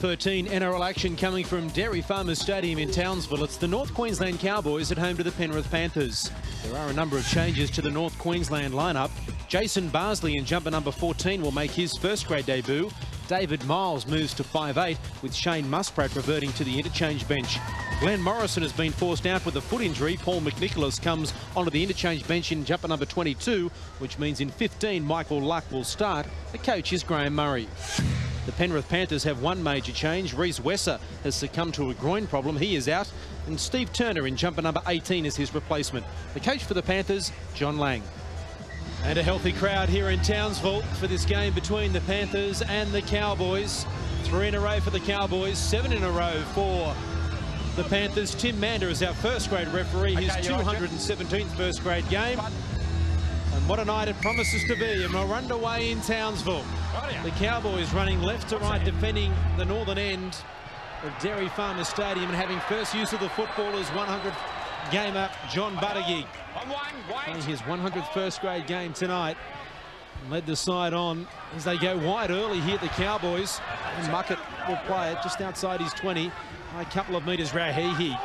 13 NRL action coming from Dairy Farmers Stadium in Townsville. It's the North Queensland Cowboys at home to the Penrith Panthers. There are a number of changes to the North Queensland lineup. Jason Barsley in jumper number 14 will make his first grade debut. David Miles moves to 5'8", with Shane Muspratt reverting to the interchange bench. Glenn Morrison has been forced out with a foot injury. Paul McNicholas comes onto the interchange bench in jumper number 22, which means in 15 Michael Luck will start. The coach is Graham Murray. The Penrith Panthers have one major change. Reece Wesser has succumbed to a groin problem. He is out. And Steve Turner in jumper number 18 is his replacement. The coach for the Panthers, John Lang. And a healthy crowd here in Townsville for this game between the Panthers and the Cowboys. 3 in a row for the Cowboys, 7 in a row for the Panthers. Tim Mander is our first grade referee, his 217th first grade game. And what a night it promises to be, and we're underway in Townsville. The Cowboys running left to right, defending the northern end of Dairy Farmers Stadium and having first use of the footballer's 100th gamer, John Buttigieg. Playing his 100th first grade game tonight. Led the side on as they go wide early here, the Cowboys. And Muckett will play it just outside his 20. A couple of metres, Rahihi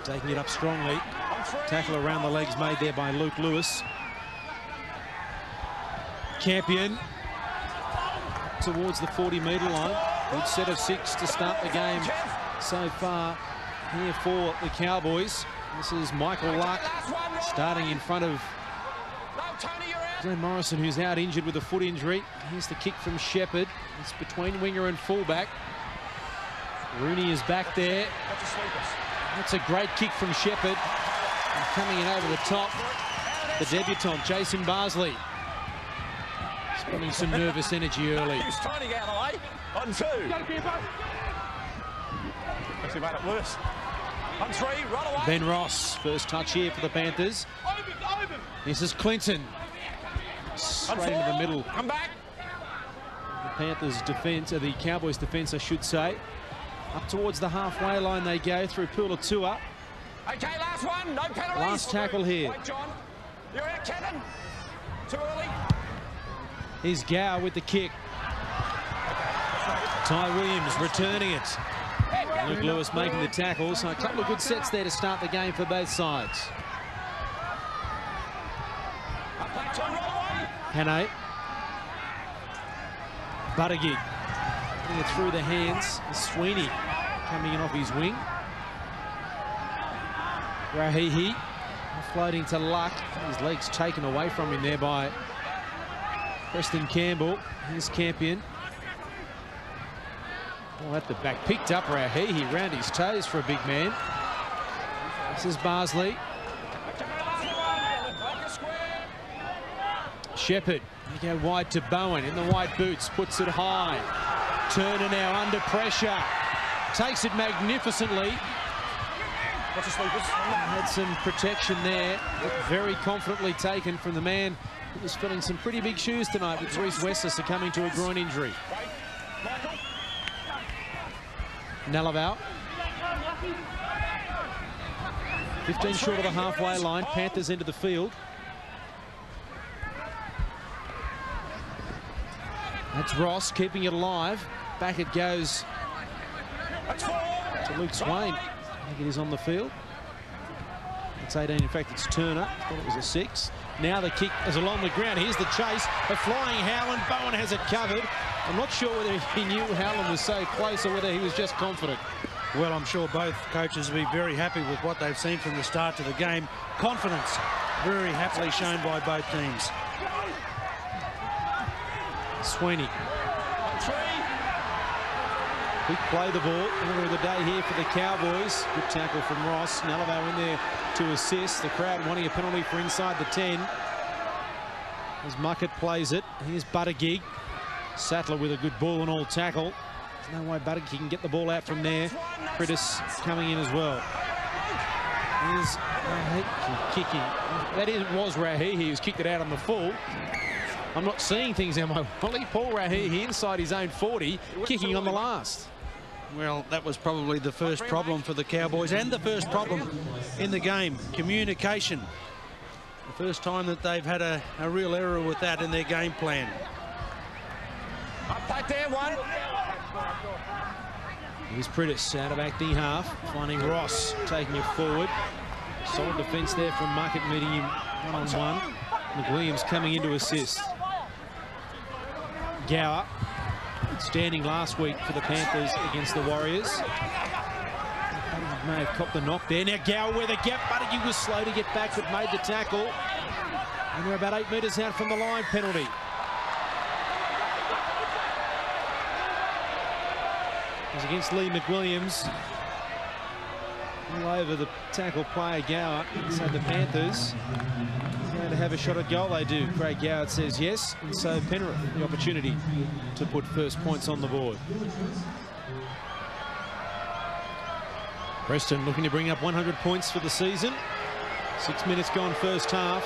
taking it up strongly. Tackle around the legs made there by Luke Lewis. Campion towards the 40-metre line. Good set of 6 to start the game so far here for the Cowboys. This is Michael Luck starting in front of Glenn Morrison, who's out injured with a foot injury. Here's the kick from Shepherd. It's between winger and fullback. Rooney is back there. That's a great kick from Shepherd. And coming in over the top, the debutant, Jason Barsley. Spending some nervous energy early. He's trying to get out of the way. On 2. Actually made it worse. On 3, run away. Ben Ross, first touch here for the Panthers. This is Clinton. Straight into the middle. Come back. The Panthers defence, or the Cowboys defence, I should say. Up towards the halfway line they go through Pulatua. Okay, last one. No penalties. Last tackle here. Wait, John. You're out, Cannon. Too early. Here's Gow with the kick. Ty Williams returning it. Luke Lewis making the tackle. So a couple of good sets there to start the game for both sides. Hannay. Buttigieg getting it through the hands. Sweeney coming in off his wing. Rahihi floating to Luck. His legs taken away from him there by Preston Campbell. Here's Campion. Ball at the back, picked up Rahihi round his toes for a big man. This is Barsley. Shepherd, they go wide to Bowen in the white boots, puts it high. Turner now under pressure, takes it magnificently. Had some protection there, but very confidently taken from the man who was filling some pretty big shoes tonight with Reece Wesser succumbing to a groin injury. Nalaval. 15 short of the halfway line. Panthers into the field. That's Ross keeping it alive. Back it goes to Luke Swain. I think it is on the field. It's 18. In fact, it's Turner. I thought it was a 6. Now the kick is along the ground. Here's the chase. A flying Howland. Bowen has it covered. I'm not sure whether he knew Howland was so close or whether he was just confident. Well, I'm sure both coaches will be very happy with what they've seen from the start to the game. Confidence very happily shown by both teams. Sweeney. Big play the ball. Order of the day here for the Cowboys. Good tackle from Ross. Nalavar in there to assist. The crowd wanting a penalty for inside the 10. As Muckett plays it. Here's Buttigieg. Sattler with a good ball and all tackle. There's no way Buttigieg can get the ball out from there. Prittis coming in as well. Here's Rahihi kicking. That was Rahihi who's kicked it out on the full. I'm not seeing things in my volley. Paul Rahihi inside his own 40, kicking on the last. Well, that was probably the first problem for the Cowboys and the first problem in the game. Communication. The first time that they've had a real error with that in their game plan. Up back there, one. Here's Pritis out of acting half, finding Ross taking it forward. Solid defence there from Muckett, meeting him one-on-one. McWilliams coming in to assist. Gower, standing last week for the Panthers against the Warriors. May have copped the knock there. Now Gower where the gap. Buttigieg was slow to get back, but made the tackle. And they're about 8 metres out from the line. Penalty. It was against Lee McWilliams. All over the tackle player Gower. So the Panthers are going to have a shot at goal. They do. Craig Goward says yes. And so Penrith the opportunity to put first points on the board. Preston looking to bring up 100 points for the season. 6 minutes gone first half.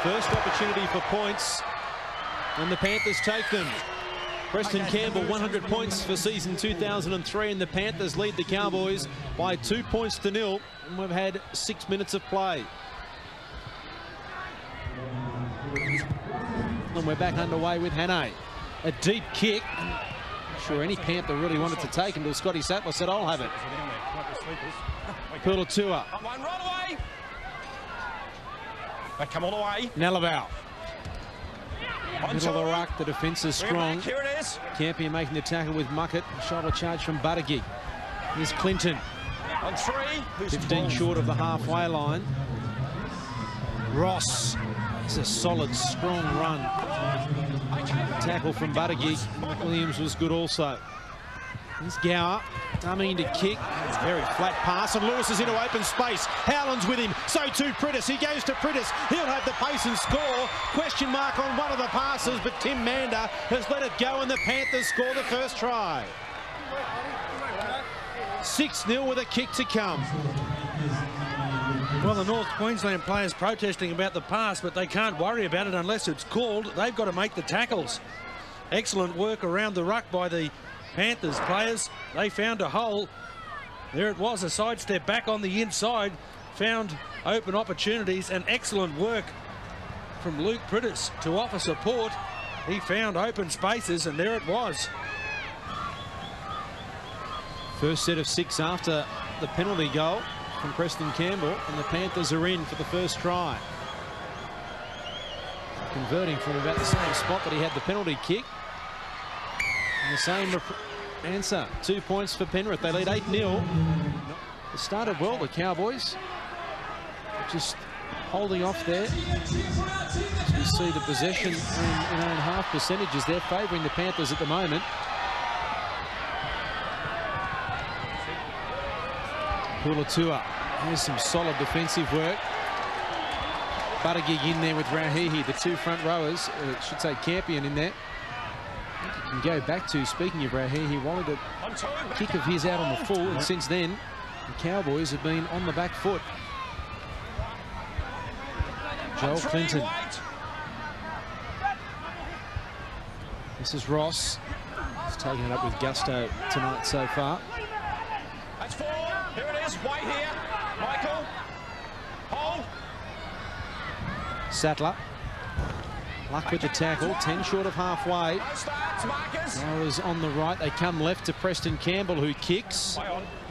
First opportunity for points. And the Panthers take them. Preston Campbell 100 points for season 2003, and the Panthers lead the Cowboys by 2 points to 0. And we've had 6 minutes of play. And we're back underway with Hannay. A deep kick. I'm sure any Panther really wanted to take until Scotty Sattler said, I'll have it. Pulatua. Come all the way. Nalabau. Middle of the ruck, the defence is strong. Here it is. Campion making the tackle with Muckett. Shoulder charge from Buttigieg. Here's Clinton. On 3. 15 short of the halfway line. Ross. It's a solid, strong run. Tackle from Buttigieg. Williams was good also. Here's Gower, coming to kick. Very flat pass, and Lewis is into open space. Howland's with him, so too Pritis. He goes to Pritis. He'll have the pace and score. Question mark on one of the passes, but Tim Mander has let it go, and the Panthers score the first try. 6-0 with a kick to come. Well, the North Queensland players protesting about the pass, but they can't worry about it unless it's called. They've got to make the tackles. Excellent work around the ruck by the Panthers players. They found a hole. There it was, a sidestep back on the inside. Found open opportunities, and excellent work from Luke Pritis to offer support. He found open spaces, and there it was. First set of 6 after the penalty goal from Preston Campbell, and the Panthers are in for the first try. Converting from about the same spot that he had the penalty kick. And the same answer. 2 points for Penrith. They lead 8-0. They started well, the Cowboys. Just holding off there. As we see the possession in own half percentages, they're favouring the Panthers at the moment. Pulatua. Here's some solid defensive work. Buttigieg in there with Rahihi, the 2 front rowers. I should say Campion in there. You can go back to, speaking of Rahihi, wanted a kick of his out on the full, and since then the Cowboys have been on the back foot. Joel Clinton. This is Ross. He's taking it up with gusto tonight so far. That's 4. Here it is. White here. Michael. Hole. Sattler. Luck with the tackle. 10 short of halfway. Flowers on the right. They come left to Preston Campbell, who kicks.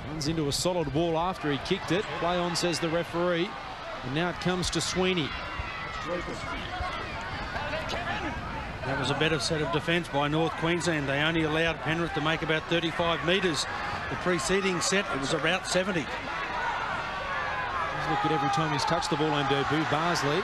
Runs into a solid wall after he kicked it. Play on, says the referee. And now it comes to Sweeney. That was a better set of defence by North Queensland. They only allowed Penrith to make about 35 metres. The preceding set, it was about 70. He's looked at every time he's touched the ball on debut. Barsley.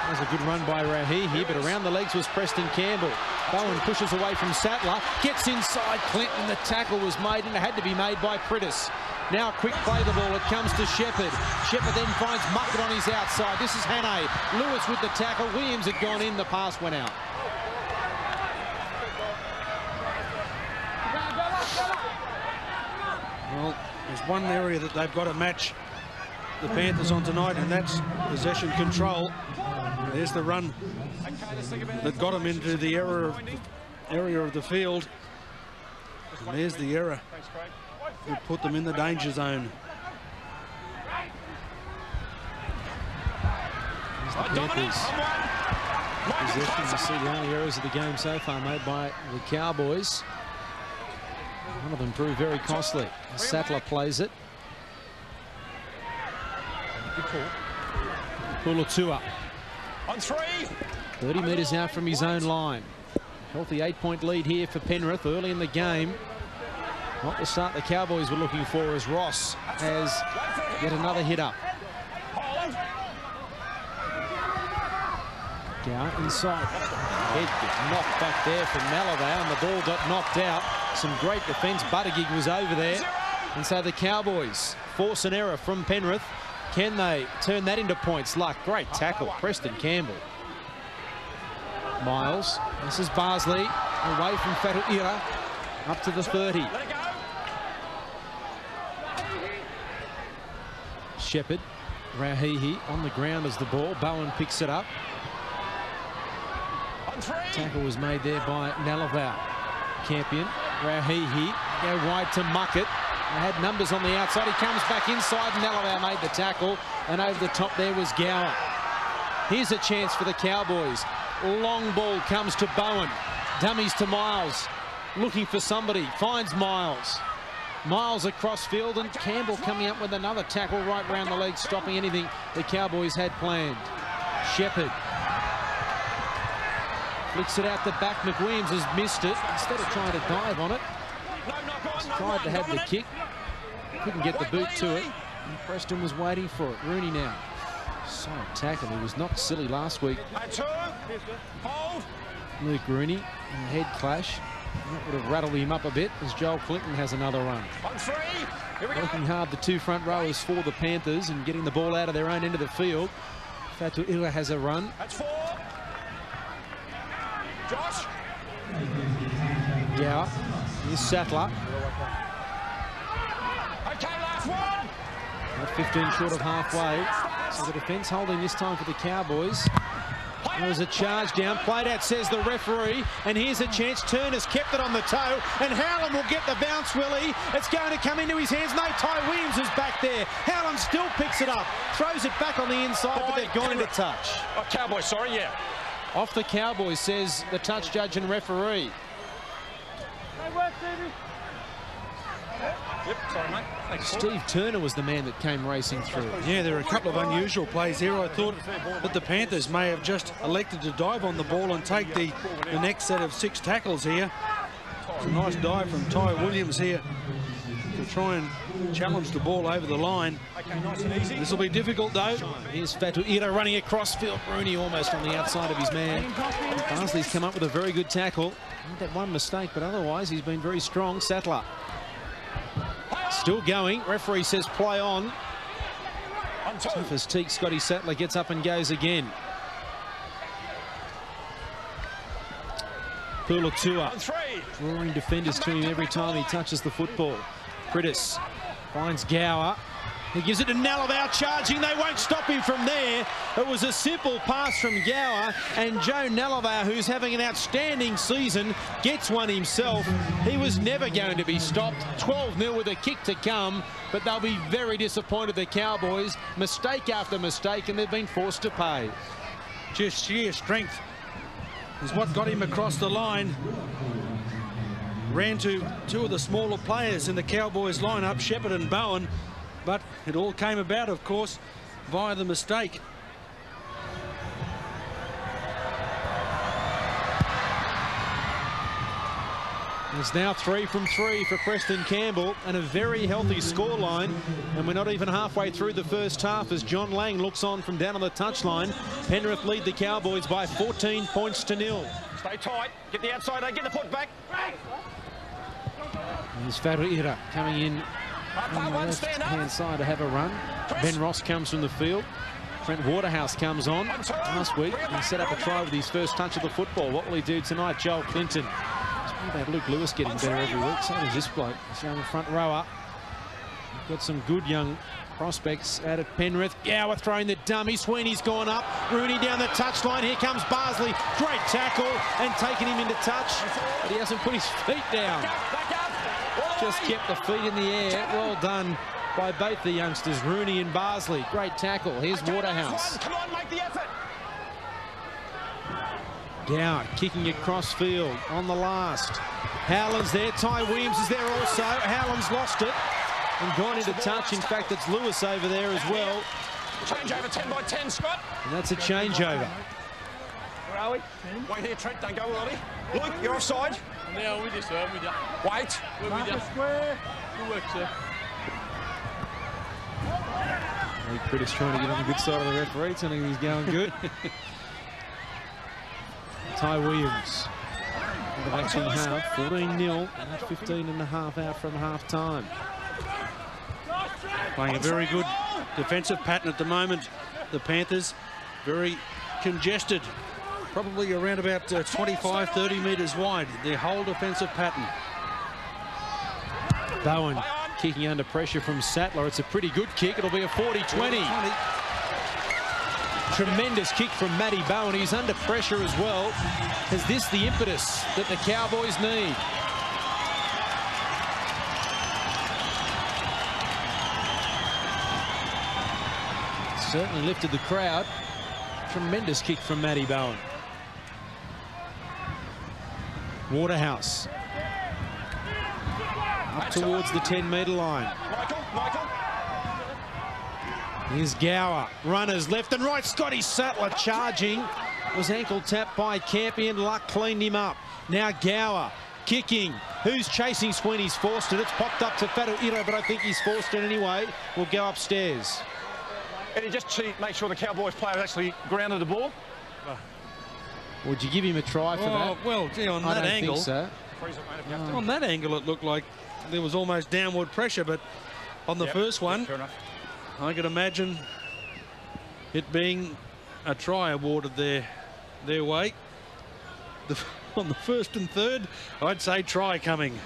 That was a good run by Rahihi, but around the legs was Preston Campbell. Bowen pushes away from Sattler, gets inside Clinton. The tackle was made, and it had to be made by Pritis. Now quick play the ball, it comes to Shepherd. Shepherd then finds Muckett on his outside. This is Hannay. Lewis with the tackle. Williams had gone in, the pass went out. Well, there's one area that they've got to match the Panthers on tonight, and that's possession control. There's the run that got them into the area of the field. And there's the error that put them in the danger zone. There's the Panthers. Possession, you see the only errors of the game so far made by the Cowboys. One of them proved very costly. Sattler plays it. Pulatua. On 3. 30 metres out from his own line. Healthy 8-point lead here for Penrith early in the game. Not the start the Cowboys were looking for, as Ross has yet another hit up. Gower inside. Head gets knocked back there from Malavau, and the ball got knocked out. Some great defence. Buttigieg was over there. And so the Cowboys force an error from Penrith. Can they turn that into points? Luck. Great tackle. Preston Campbell. Miles. This is Barsley. Away from Fatuira. Up to the 30. Shepherd. Rauhihi on the ground as the ball. Bowen picks it up. Tackle was made there by Nalavau. Campion. Rauhihi. Go wide to Muckett. They had numbers on the outside. He comes back inside. Nalavau made the tackle. And over the top there was Gower. Here's a chance for the Cowboys. Long ball comes to Bowen. Dummies to Miles. Looking for somebody. Finds Miles. Miles across field, and Campbell coming up with another tackle right round the leg, stopping anything the Cowboys had planned. Shepherd. Flicks it out the back. McWilliams has missed it. Instead of trying to dive on it, he's tried to have the kick. Couldn't get the boot to it. And Preston was waiting for it. Rooney now. Solid tackle. He was knocked silly last week. Luke Rooney in a head clash. That would have rattled him up a bit as Joel Clinton has another run. Working hard, the two front rowers for the Panthers, and getting the ball out of their own end of the field. Fatuira has a run. That's 4. Josh. Gower. Here's Sattler. Okay, last one. At 15 short of halfway. So the defence holding this time for the Cowboys. There was a charge down, played out, says the referee, and here's a chance. Turner's kept it on the toe, and Howland will get the bounce, Willie. It's going to come into his hands. No, Ty Williams is back there. Howland still picks it up, throws it back on the inside, but they've gone into touch. Oh, Cowboys, sorry, yeah. Off the Cowboys, says the touch judge and referee. Yep, sorry, mate. Thanks, Steve Turner was the man that came racing through. Yeah, there are a couple of unusual plays here. I thought that the Panthers may have just elected to dive on the ball and take the next set of 6 tackles here. It's a nice dive from Ty Williams here to try and challenge the ball over the line. Okay, nice and easy. This will be difficult, though. Here's Fatuira running across field. Rooney almost on the outside of his man. Barnsley's come up with a very good tackle. Not that one mistake, but otherwise he's been very strong. Sattler. Still going. Referee says play on. Tough as teak. Scotty Sattler gets up and goes again. Pulatua drawing defenders to him every time he touches the football. Critis finds Gower. He gives it to Nalavau, charging. They won't stop him from there. It was a simple pass from Gower, and Joe Nalavau, who's having an outstanding season, gets one himself. He was never going to be stopped. 12-0 with a kick to come, but they'll be very disappointed, the Cowboys. Mistake after mistake, and they've been forced to pay. Just sheer strength is what got him across the line. Ran to 2 of the smaller players in the Cowboys lineup, Shepherd and Bowen. But it all came about, of course, via the mistake. It's now 3 from 3 for Preston Campbell, and a very healthy scoreline. And we're not even halfway through the first half as John Lang looks on from down on the touchline. Penrith lead the Cowboys by 14 points to 0. Stay tight. Get the outside. Get the foot back. Here's Fatuira coming in on the left-hand side to have a run. Ben Ross comes from the field. Trent Waterhouse comes on. Last week he set up a try with his first touch of the football. What will he do tonight? Joel Clinton. It's about Luke Lewis getting better every week. So does this bloke. This young front rower. We've got some good young prospects out at Penrith. Gower throwing the dummy. Sweeney's gone up. Rooney down the touchline. Here comes Barsley. Great tackle and taking him into touch. But he hasn't put his feet down. Just kept the feet in the air. Well done by both the youngsters, Rooney and Barsley. Great tackle. Here's Waterhouse. Come on, make the effort. Gower kicking across field on the last. Howland's there. Ty Williams is there also. Howland's lost it and gone into touch. In fact, it's Lewis over there as well. Change over 10 by 10, Scott. And that's a changeover. Where are we? Wait here, Trent. Don't go early. Luke, you're offside. No, with you, sir. I'm with you. Wait. We're with you. Square. Good work, sir. Lee Critters trying to get on the good side of the referee, telling him he's going good. Ty Williams. The back in half, 14-0, and 15.5 out from half-time. Playing a very good defensive pattern at the moment. The Panthers very congested, probably around about 25, 30 metres wide, their whole defensive pattern. Bowen kicking under pressure from Sattler. It's a pretty good kick. It'll be a 40-20. Tremendous kick from Matty Bowen. He's under pressure as well. Is this the impetus that the Cowboys need? Certainly lifted the crowd. Tremendous kick from Matty Bowen. Waterhouse. Up towards the 10-metre line. Michael. Here's Gower. Runners left and right. Scotty Sattler charging. Was ankle tapped by Campion. Luck cleaned him up. Now Gower kicking. Who's chasing Sweeney's forced it. It's popped up to Fatu Iro, but I think he's forced it anyway. We'll go upstairs. And just to make sure the Cowboys player actually grounded the ball. Would you give him a try for that? Well, gee, on I that don't angle, think so. on that angle, it looked like there was almost downward pressure, but on the first one, Fair enough. I could imagine it being a try awarded their way. On the first and third, I'd say try coming.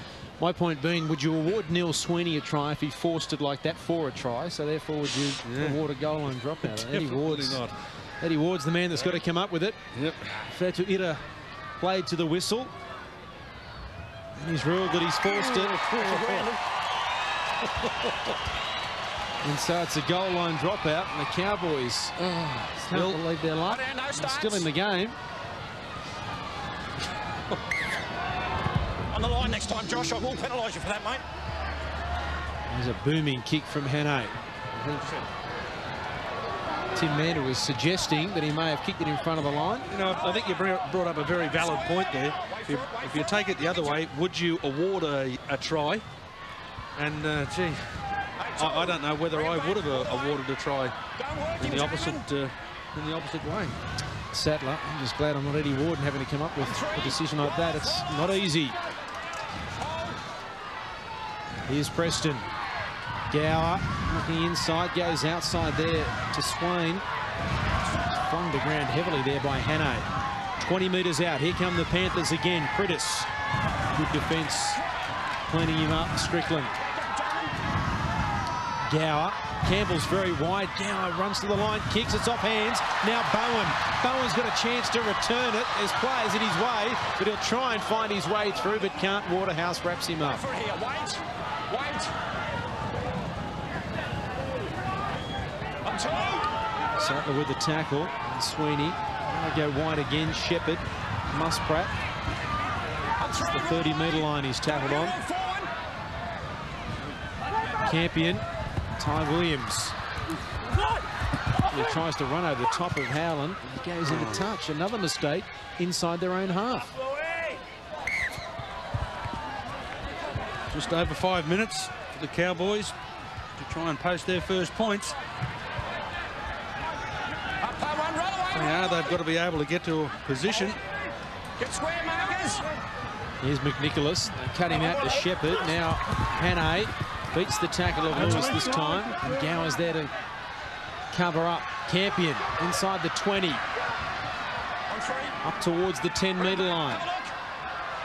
My point being, would you award Neil Sweeney a try if he forced it like that for a try? So therefore, would you award a goal line dropout? Eddie Ward's the man that's got to come up with it. Yep. Fatu Ira played to the whistle. And he's ruled that he's forced it. And so it's a goal line dropout, and the Cowboys can't believe their luck. They're still in the game. On the line next time, Josh. I will penalise you for that, mate. There's a booming kick from Hannay. Tim Mander was suggesting that he may have kicked it in front of the line. You know, I think you brought up a very valid point there. If you take it the other way, would you award a try? And gee, I don't know whether I would have awarded a try in the opposite way. Sattler, I'm just glad I'm not Eddie Ward and having to come up with a decision like that. It's not easy. Here's Preston. Gower looking inside, goes outside there to Swain. Flung to ground heavily there by Hannay. 20 metres out. Here come the Panthers again. Critters. Good defence. Cleaning him up. Strickland. Gower. Campbell's very wide. Gower runs to the line, kicks. It's off hands. Now Bowen. Bowen's got a chance to return it. There's players in his way, but he'll try and find his way through, but can't. Waterhouse wraps him up. Wait. Sattler with the tackle. And Sweeney. Now go wide again. Shepherd. Musprat. It's the 30-metre line he's tackled on. Campion. Ty Williams. He tries to run over the top of Howland. He goes into touch. Another mistake inside their own half. Just over 5 minutes for the Cowboys to try and post their first points. They've got to be able to get to a position. Get square, markers. Here's McNicholas. They cut him out to Shepherd. Now Hannay beats the tackle of Lewis this time. And Gower's there to cover up. Campion inside the 20. Up towards the 10-metre line.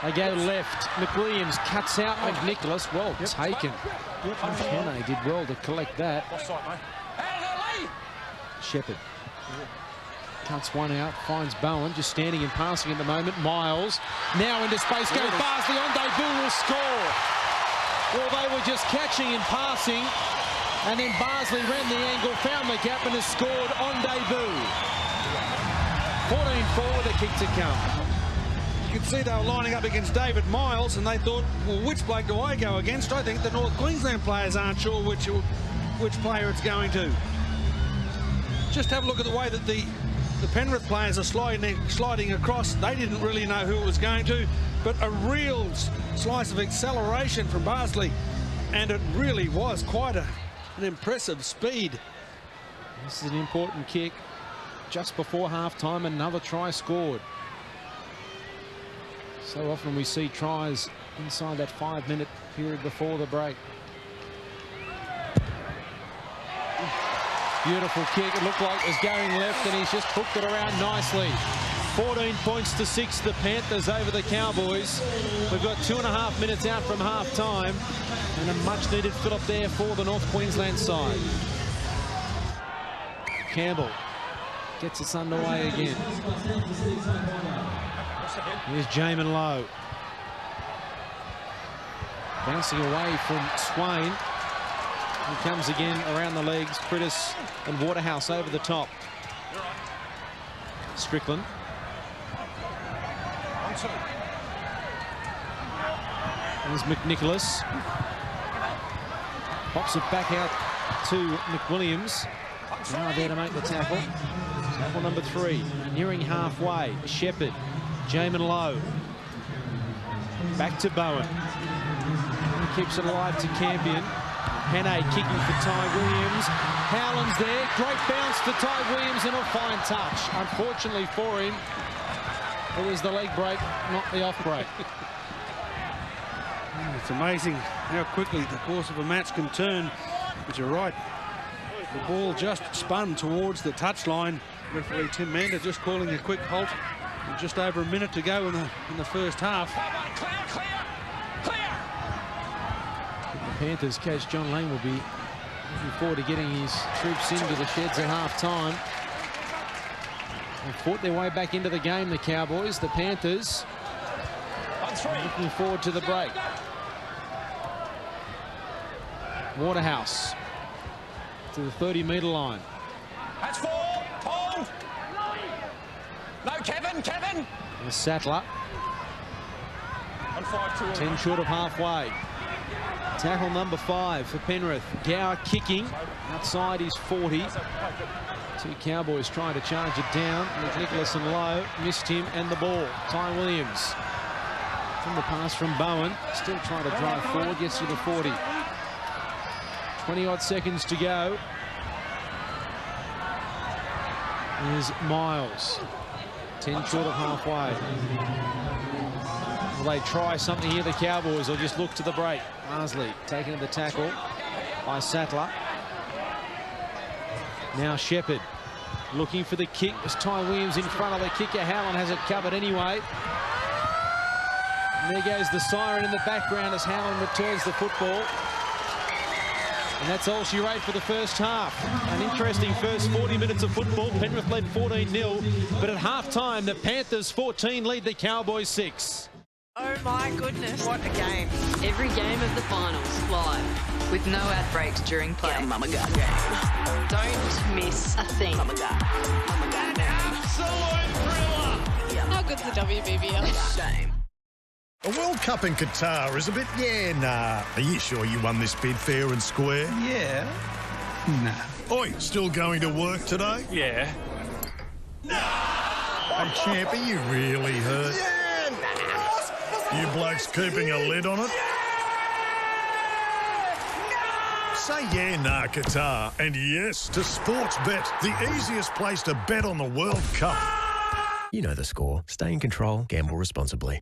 They go left. McWilliams cuts out McNicholas. Well taken. Hannay did well to collect that. Shepherd cuts one out, finds Bowen, just standing and passing at the moment. Miles now into space, goes Barsley on debut, will score. Well, they were just catching and passing, and then Barsley ran the angle, found the gap, and has scored on debut. 14-4 with a kick to come. could see they were lining up against David Miles, and they thought, well, which bloke do I go against? I think the North Queensland players aren't sure which player it's going to. Just have a look at the way that the Penrith players are sliding across. They didn't really know who it was going to, but a real slice of acceleration from Barsley, and it really was quite an impressive speed. This is an important kick. Just before half-time, another try scored. So often we see tries inside that 5-minute period before the break. Beautiful kick. It looked like it was going left, and he's just hooked it around nicely. 14 points to 6, the Panthers over the Cowboys. We've got 2.5 minutes out from half-time, and a much-needed fill-up there for the North Queensland side. Campbell gets us underway again. Here's Jamin Lowe. Bouncing away from Swain. He comes again around the legs. Prittis and Waterhouse over the top. Strickland. There's McNicholas. Pops it back out to McWilliams. Now there to make the tackle. Tackle number 3. Nearing halfway. Shepherd. Jamin Lowe. Back to Bowen. He keeps it alive to Campion. Hannay kicking for Ty Williams. Howland's there. Great bounce to Ty Williams and a fine touch. Unfortunately for him, it was the leg break, not the off break. It's amazing how quickly the course of a match can turn. But you're right. The ball just spun towards the touchline. Referee Tim Mander just calling a quick halt. And just over a minute to go in the first half. The Panthers coach John Lang will be looking forward to getting his troops into the sheds at half-time. They've fought their way back into the game, the Cowboys. The Panthers looking forward to the break. Waterhouse to the 30-metre line. That's 4. Hold. No, Kevin. And Sattler. 10 short of halfway. Tackle number 5 for Penrith. Gower kicking outside his 40. 2 Cowboys trying to charge it down. Nicholas and Lowe missed him and the ball. Ty Williams from the pass from Bowen. Still trying to drive forward. Gets to the 40. 20-odd seconds to go. Here's Miles. 10 short of halfway. Will they try something here, the Cowboys, or just look to the break? Barsley taking the tackle by Sattler. Now Shepherd looking for the kick. There's Ty Williams in front of the kicker. Howland has it covered anyway. And there goes the siren in the background as Howland returns the football. And that's all she wrote for the first half. An interesting first 40 minutes of football. Penrith led 14-0, but at half-time, the Panthers 14 lead the Cowboys 6. Oh my goodness, what a game. Every game of the finals live with no ad breaks during play. Yeah, Mama God game. Don't miss a thing. Mama God. Mama God. Absolute thriller. Yeah. How good's the WBBL? Shame. A World Cup in Qatar is a bit, nah. Are you sure you won this bid fair and square? Yeah. Nah. Oi, still going to work today? Yeah. Hey, champ, are you really hurt? Yeah, nah. You blokes keeping a lid on it? Say yeah, nah, Qatar. And yes to Sportsbet, the easiest place to bet on the World Cup. You know the score. Stay in control. Gamble responsibly.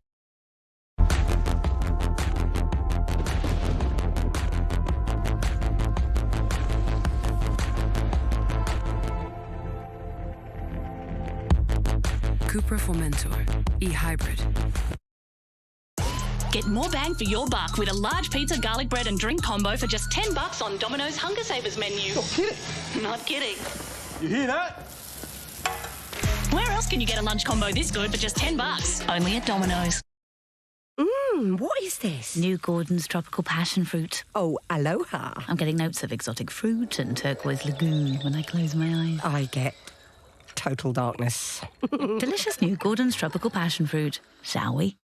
Cupra Formentor, e-hybrid. Get more bang for your buck with a large pizza, garlic bread and drink combo for just $10 on Domino's Hunger Savers menu. Not kidding. Not kidding. You hear that? Where else can you get a lunch combo this good for just $10? Only at Domino's. What is this? New Gordon's Tropical Passion Fruit. Oh, aloha. I'm getting notes of exotic fruit and turquoise lagoon when I close my eyes. I get total darkness. Delicious new Gordon's Tropical Passion Fruit. Shall we?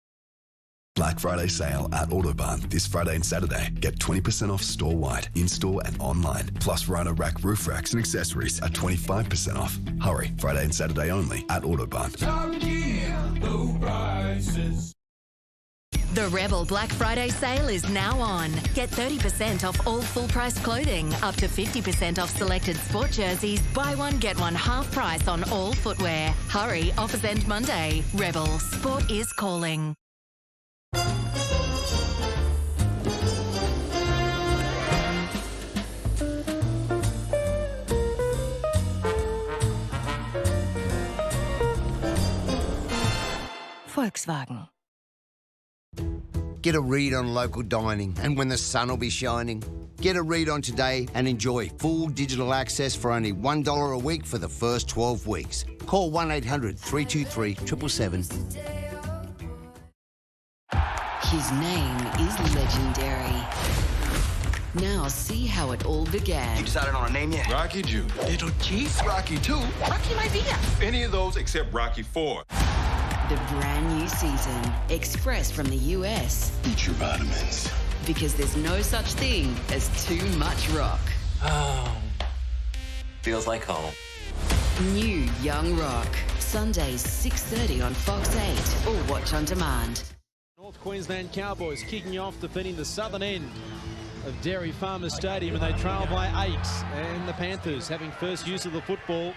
Black Friday sale at Autobarn this Friday and Saturday. Get 20% off store-wide, in-store and online. Plus Rhino Rack roof racks and accessories at 25% off. Hurry, Friday and Saturday only at Autobarn. Low prices. The Rebel Black Friday sale is now on. Get 30% off all full-price clothing, up to 50% off selected sport jerseys, buy one, get one half price on all footwear. Hurry, offers end Monday. Rebel, sport is calling. Volkswagen. Get a read on local dining and when the sun will be shining. Get a read on today and enjoy full digital access for only $1 a week for the first 12 weeks. Call 1-800-323-777. His name is legendary. Now see how it all began. You decided on a name yet? Rocky Jr. Little Chief? Rocky 2. Rocky Maivia. Any of those except Rocky 4. The brand new season, express from the US. Eat your vitamins. Because there's no such thing as too much rock. Oh. Feels like home. New Young Rock. Sundays 6:30 on Fox 8 or watch on demand. North Queensland Cowboys kicking off, defending the southern end of Dairy Farmers Stadium, and they trail by 8. And the Panthers having first use of the football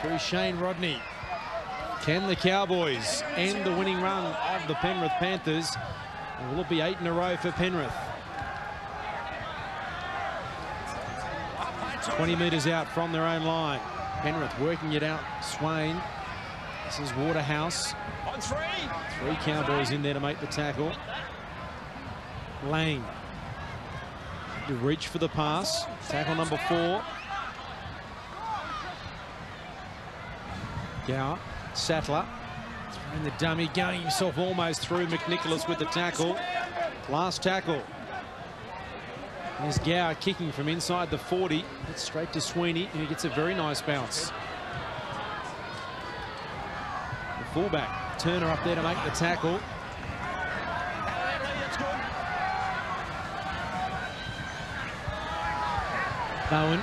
through Shane Rodney. Can the Cowboys end the winning run of the Penrith Panthers? Or will it be 8 in a row for Penrith? 20 metres out from their own line. Penrith working it out. Swain. This is Waterhouse. On 3. 3 Cowboys in there to make the tackle. Lang. To reach for the pass. Tackle number 4. Gower. Sattler throwing the dummy, going himself almost through. McNicholas with the tackle. Last tackle. There's Gower kicking from inside the 40. It's straight to Sweeney, and he gets a very nice bounce. The fullback, Turner up there to make the tackle. Bowen.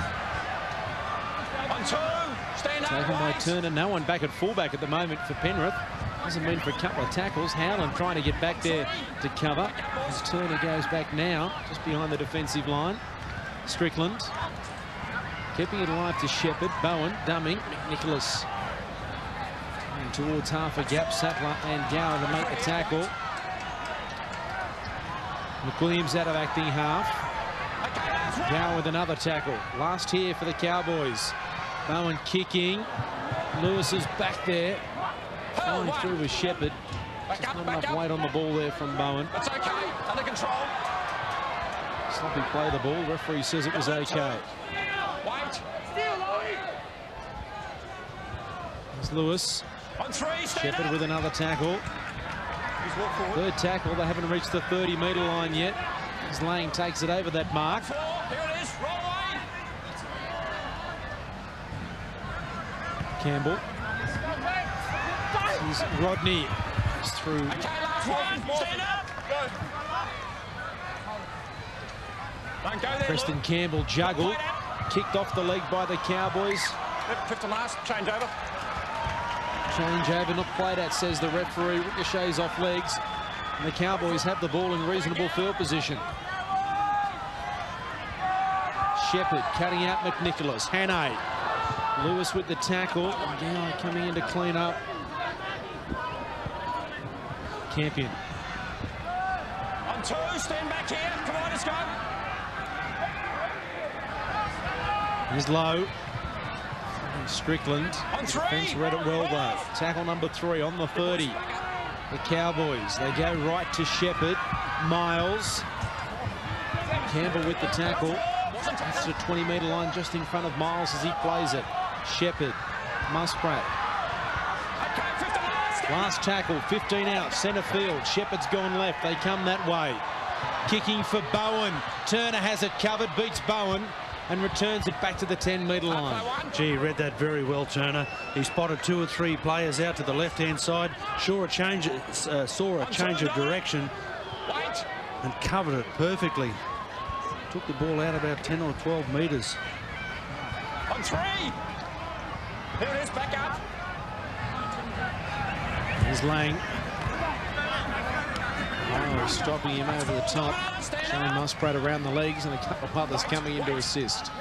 Taken by Turner. No one back at fullback at the moment for Penrith. Hasn't been for a couple of tackles. Howland trying to get back there to cover. As Turner goes back now, just behind the defensive line. Strickland. Keeping it alive to Shepherd. Bowen dumbing. McNicholas. And towards half a gap. Sattler and Gower to make the tackle. McWilliams out of acting half. Gower with another tackle. Last here for the Cowboys. Bowen kicking. Lewis is back there. Going through with Shepherd. Just not enough weight on the ball there from Bowen. It's okay. Under control. Sloppy play the ball. Referee says it was okay. Wait. There's Lewis. On 3. Shepherd with another tackle. Third tackle. They haven't reached the 30-metre line yet. As Lang takes it over that mark. Here it is. Roll away. Campbell. This is Rodney. It's through. Okay, last one. Stand up. Don't go there. Preston Campbell juggled. Kicked off the leg by the Cowboys. Fifth and last. Change over. Change over, not played at, says the referee. Ricochets off legs. And the Cowboys have the ball in reasonable field position. Shepherd cutting out McNicholas. Hannay. Lewis with the tackle. And Gower coming in to clean up. Campion. On 2. Stand back here. Come on, let's go. Here's Lowe. And Strickland. On 3. Defense read it well though. Tackle number 3 on the 30. The Cowboys, they go right to Shepherd. Miles. Campbell with the tackle. That's the 20-metre line just in front of Miles as he plays it. Shepherd. Muskrat. Last tackle, 15 out, centre field. Shepherd's gone left. They come that way. Kicking for Bowen. Turner has it covered, beats Bowen. and returns it back to the 10-metre line. Gee, read that very well, Turner. He spotted 2 or 3 players out to the left-hand side, saw a change of direction, and covered it perfectly. Took the ball out about 10 or 12 metres. On 3. Here it is, back up. Here's Lang. Oh, stopping him over the top. Shane Muspratt around the legs, and a couple of others coming in to assist.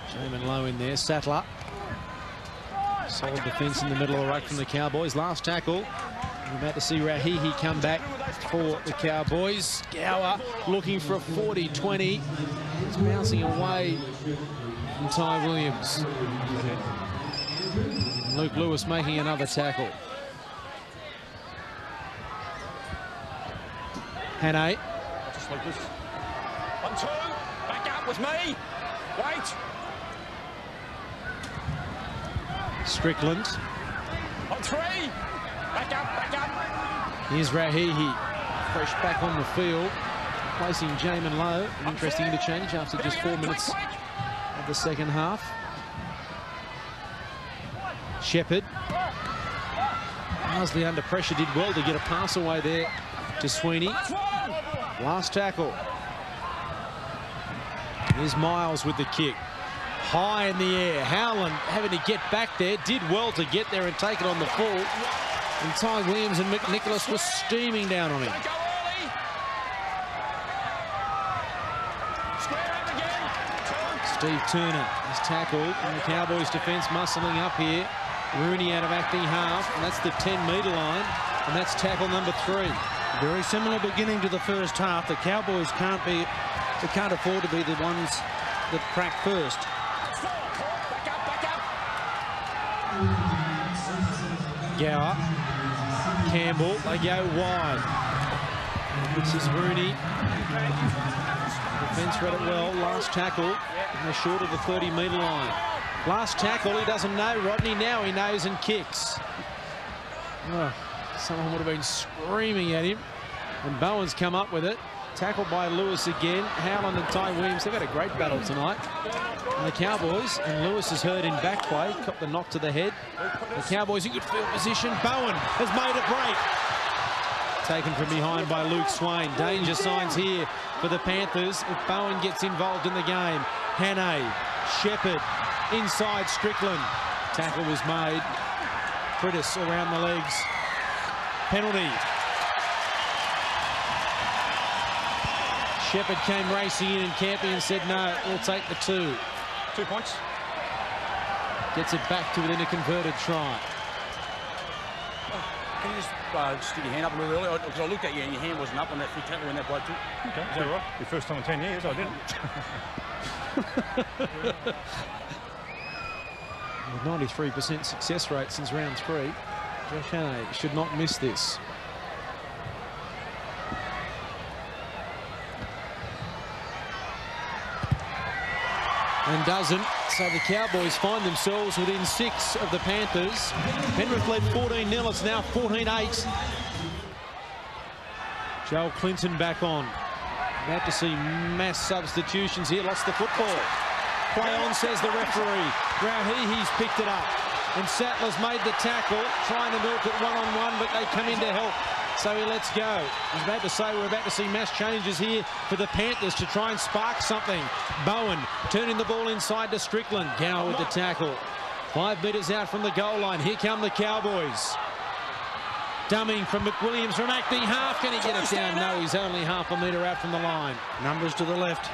Jamin Lowe in there. Sattler. Solid defence in the middle of the ruck from the Cowboys. Last tackle. We're about to see Rahihi come back for the Cowboys. Gower looking for a 40-20. He's bouncing away from Ty Williams. Luke Lewis making another tackle. Hannay. Just like this. 1, 2. Back up with me. Wait. Strickland. On 3. Back up, back up. Here's Rahihi. Fresh back on the field. Placing Jamin Lowe. An interesting interchange after just 4 minutes of the second half. Shepherd. Barnsley under pressure did well to get a pass away there to Sweeney. Last tackle. Here's Miles with the kick. High in the air. Howland having to get back there. Did well to get there and take it on the full. And Ty Williams and McNicholas were steaming down on him. Steve Turner is tackled, and the Cowboys defence muscling up here. Rooney out of acting half, and that's the 10-metre line, and that's tackle number 3. Very similar beginning to the first half. The Cowboys can't afford to be the ones that crack first. Gower, Campbell, they go wide. This is Rooney. Defence read it well. Last tackle, and they're short of the 30-metre line. Last tackle, he doesn't know. Rodney now he knows and kicks. Oh, someone would have been screaming at him. And Bowen's come up with it. Tackled by Lewis again. Howland and Ty Williams, they've had a great battle tonight. And the Cowboys, and Lewis is hurt in back play. Copped the knock to the head. The Cowboys in good field position. Bowen has made a break. Taken from behind by Luke Swain. Danger signs here for the Panthers if Bowen gets involved in the game. Hannay, Shepherd, inside Strickland. Tackle was made. Frittis around the legs. Penalty. Shepherd came racing in and Campion said no, we'll take the 2. 2 points. Gets it back to within a converted try. Can you just stick your hand up a little earlier? Because I looked at you and your hand wasn't up on that free tackle when that bloke took. Okay, is that right? Your first time in 10 years, I didn't. With 93% success rate since round 3, Josh Hannay should not miss this. And doesn't, so the Cowboys find themselves within 6 of the Panthers. Penrith led 14-0, it's now 14-8. Joel Clinton back on. About to see mass substitutions here, lost the football. Play on, says the referee. Rahihi's picked it up. And Sattler's made the tackle, trying to milk it one-on-one, but they come in to help. So he lets go. I was about to say we're about to see mass changes here for the Panthers to try and spark something. Bowen turning the ball inside to Strickland. Gower with the tackle. 5 metres out from the goal line. Here come the Cowboys. Dumming from McWilliams from acting half. Can he get it down? No, he's only half a metre out from the line. Numbers to the left.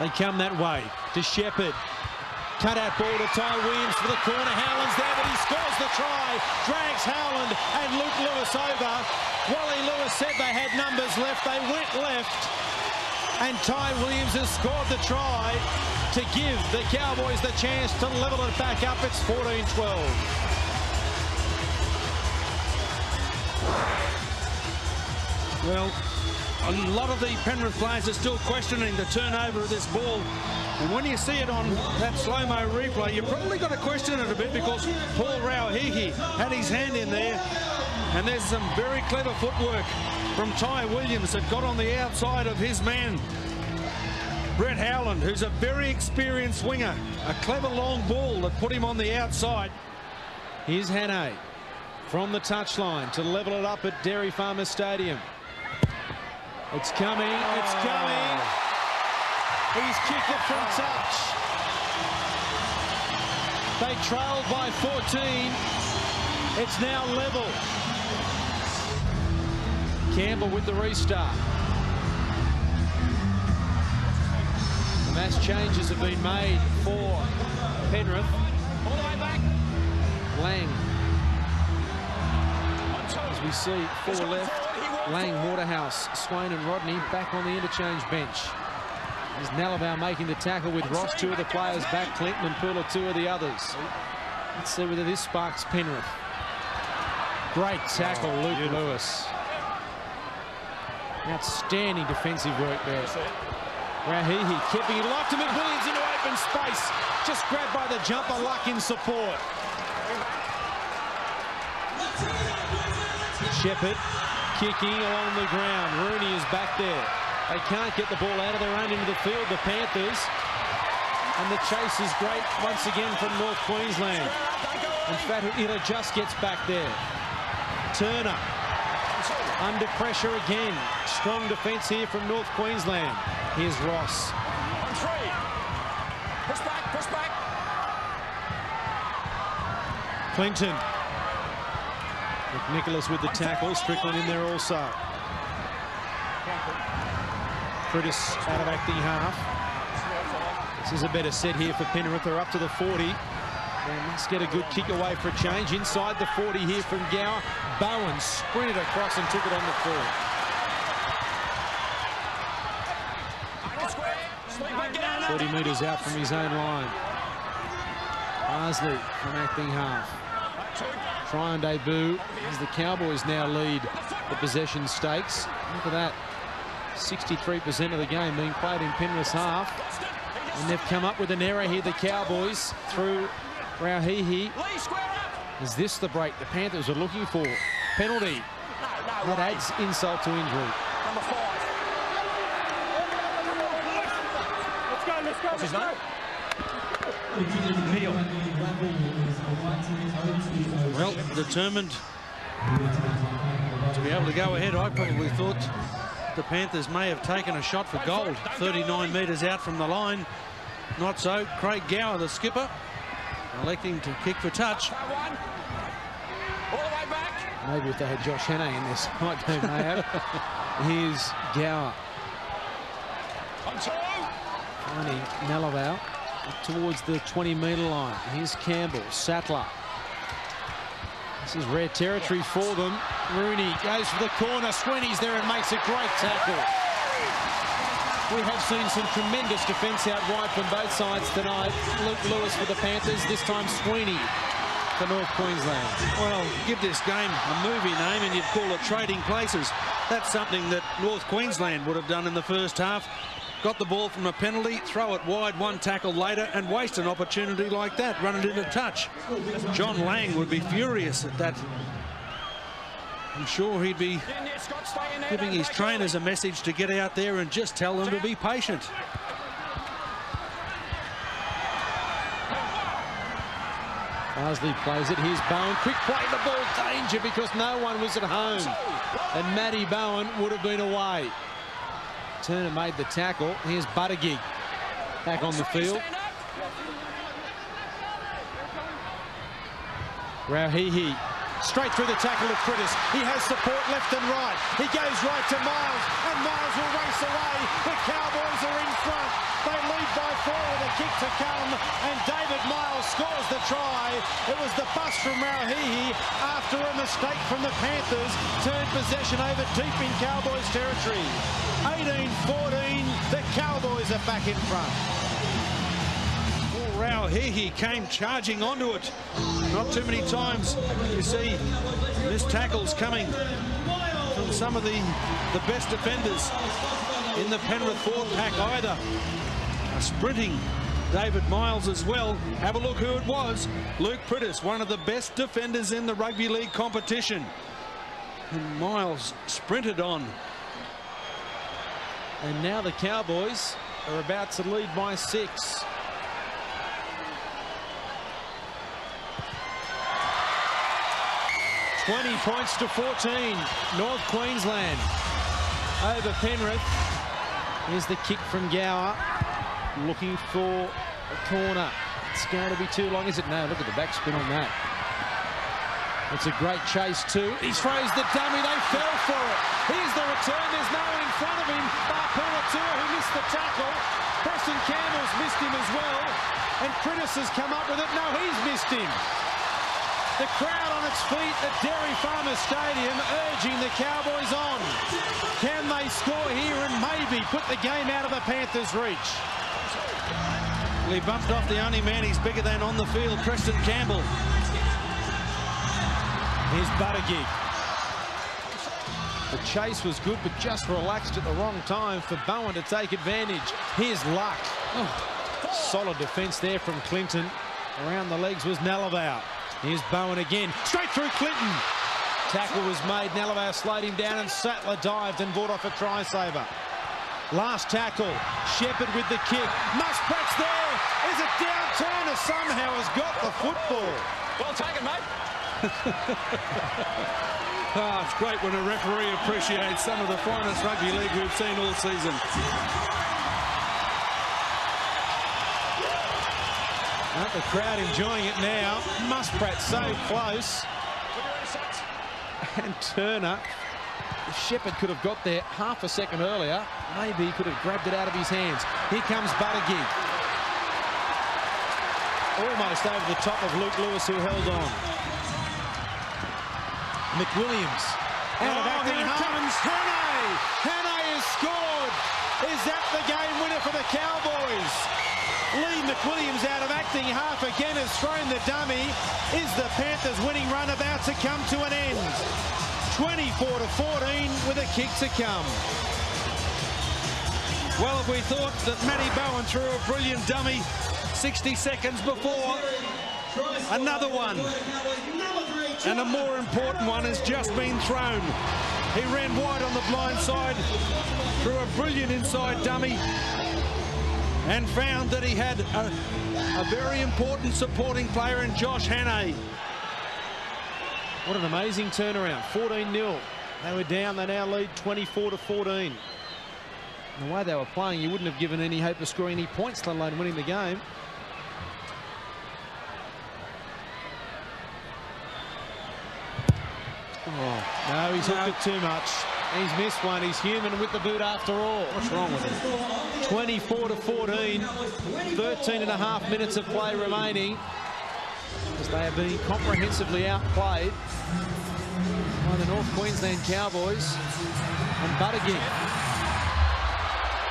They come that way to Shepherd. Cut out ball to Ty Williams for the corner. Howland's there, but he scores the try. Drags Howland and Luke Lewis over. Wally Lewis said they had numbers left. They went left. And Ty Williams has scored the try to give the Cowboys the chance to level it back up. It's 14-12. Well, a lot of the Penrith players are still questioning the turnover of this ball. And when you see it on that slow-mo replay, you've probably got to question it a bit because Paul Rahihi had his hand in there. And there's some very clever footwork from Ty Williams that got on the outside of his man. Brett Howland, who's a very experienced winger. A clever long ball that put him on the outside. Here's Hannay from the touchline to level it up at Dairy Farmers Stadium. It's coming, it's coming. He's kicked it from touch. They trailed by 14. It's now level. Campbell with the restart. The mass changes have been made for Penrith. All the way back. Lang. As we see, 4 left. Lang, Waterhouse, Swain and Rodney back on the interchange bench. There's Nalabau making the tackle with Ross, 2 of the players back, Clinton and Pooler, 2 of the others. Let's see whether this sparks Penrith. Great tackle, Luke Lewis. Outstanding defensive work there. Rahihi keeping it locked to McWilliams into open space. Just grabbed by the jumper, Luck in support. Shepherd kicking along the ground. Rooney is back there. They can't get the ball out of their own into the field, the Panthers. And the chase is great once again from North Queensland. In fact, Ila just gets back there. Turner under pressure again. Strong defence here from North Queensland. Here's Ross. On 3. Push back, push back. Clinton. McNicholas with the tackle. Strickland in there also. Curtis out of acting half. This is a better set here for Penrith. They're up to the 40. And let's get a good kick away for a change. Inside the 40 here from Gower. Bowen sprinted across and took it on the full. 40 metres out from his own line. Parsley from acting half. Try and debut as the Cowboys now lead the possession stakes. Look at that. 63% of the game being played in Penrith's half. And they've come up with an error here, the Cowboys, through Rauhihi. Is this the break the Panthers are looking for? Penalty. That adds insult to injury. Number 5. Let's go. What's his name? Well, determined to be able to go ahead. I probably thought the Panthers may have taken a shot for gold. 39 metres out from the line. Not so. Craig Gower, the skipper, electing to kick for touch. Maybe if they had Josh Hannay in this night game, they have. Here's Gower. Finding Nalabau towards the 20-metre line. Here's Campbell, Sattler. This is rare territory for them. Rooney goes for the corner. Sweeney's there and makes a great tackle. We have seen some tremendous defence out wide from both sides tonight. Luke Lewis for the Panthers, this time Sweeney for North Queensland. Well, give this game a movie name and you'd call it Trading Places. That's something that North Queensland would have done in the first half. Got the ball from a penalty, throw it wide, one tackle later, and waste an opportunity like that, run it into touch. John Lang would be furious at that. I'm sure he'd be giving his trainers a message to get out there and just tell them to be patient. Parsley plays it. Here's Bowen. Quick play, the ball danger because no one was at home. And Matty Bowen would have been away. Turner made the tackle. Here's Buttigieg back on the field. Rauhihi straight through the tackle of Critis. He has support left and right. He goes right to Miles, and Miles will race away. The Cowboys are in front. They lead by 4 with a kick to come, and David Miles scores the try. It was the bust from Rauhihi after a mistake from the Panthers turned possession over deep in Cowboys territory. 18-14, the Cowboys are back in front. Rauhihi came charging onto it. Not too many times you see missed tackles coming from some of the best defenders in the Penrith forward pack either. A sprinting David Miles as well. Have a look who it was. Luke Pritis, one of the best defenders in the rugby league competition. And Miles sprinted on. And now the Cowboys are about to lead by 6. Points to 14. North Queensland over Penrith. Here's the kick from Gower, looking for a corner. It's going to be too long, is it? No, look at the backspin on that. It's a great chase too. He throws the dummy, they fell for it. Here's the return, there's no one in front of him. Barpelatua, who missed the tackle. Preston Campbell's missed him as well. And Critis has come up with it. No, he's missed him. The crowd on its feet at Dairy Farmers Stadium urging the Cowboys on. Can they score here and maybe put the game out of the Panthers' reach? Well, he bumped off the only man he's bigger than on the field, Preston Campbell. Here's Buttigieg. The chase was good, but just relaxed at the wrong time for Bowen to take advantage. Here's Luck. Oh, solid defence there from Clinton. Around the legs was Nalavau. Here's Bowen again, straight through Clinton. Tackle was made, Nalavau slowed him down and Sattler dived and brought off a try saver. Last tackle, Shepherd with the kick. Muspratt's there, is it down? Turner somehow has got the football. Well taken, mate. Oh, it's great when a referee appreciates some of the finest rugby league we've seen all season. The crowd enjoying it now. Musprat so close. And Turner, if Shepherd could have got there half a second earlier, maybe he could have grabbed it out of his hands. Here comes Buttigieg. Almost over the top of Luke Lewis, who held on. McWilliams. Out of acting comes Hannay. Hannay has scored. Is that the game winner for the Cowboys? Lee McWilliams out of acting half again has thrown the dummy. Is the Panthers winning run about to come to an end? 24-14 with a kick to come. Well, if we thought that Matty Bowen threw a brilliant dummy 60 seconds before, another one. And a more important one has just been thrown. He ran wide on the blind side, threw a brilliant inside dummy, and found that he had a very important supporting player in Josh Hannay. What an amazing turnaround. 14-0. They were down, they now lead 24-14. The way they were playing, you wouldn't have given any hope of scoring any points, let alone winning the game. Oh, no, he's hooked it too much. He's missed one. He's human with the boot after all. What's wrong with him? 24-14. 13.5 minutes of play remaining, as they are being comprehensively outplayed by the North Queensland Cowboys. And Buttigieg.